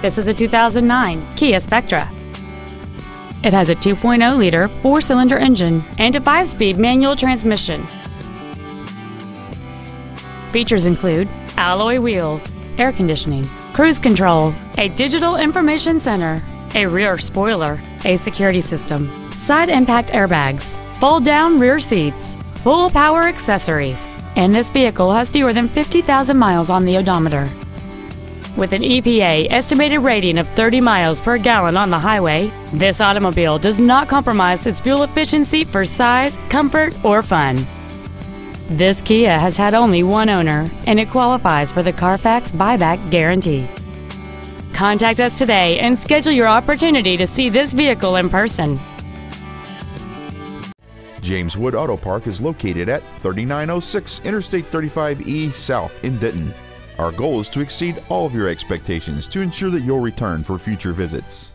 This is a 2009 Kia Spectra. It has a 2.0-liter four-cylinder engine and a 5-speed manual transmission. Features include alloy wheels, air conditioning, cruise control, a digital information center, a rear spoiler, a security system, side impact airbags, fold-down rear seats, full power accessories, and this vehicle has fewer than 50,000 miles on the odometer. With an EPA estimated rating of 30 miles per gallon on the highway, this automobile does not compromise its fuel efficiency for size, comfort, or fun. This Kia has had only one owner, and it qualifies for the Carfax buyback guarantee. Contact us today and schedule your opportunity to see this vehicle in person. James Wood Auto Park is located at 3906 Interstate 35E South in Denton. Our goal is to exceed all of your expectations to ensure that you'll return for future visits.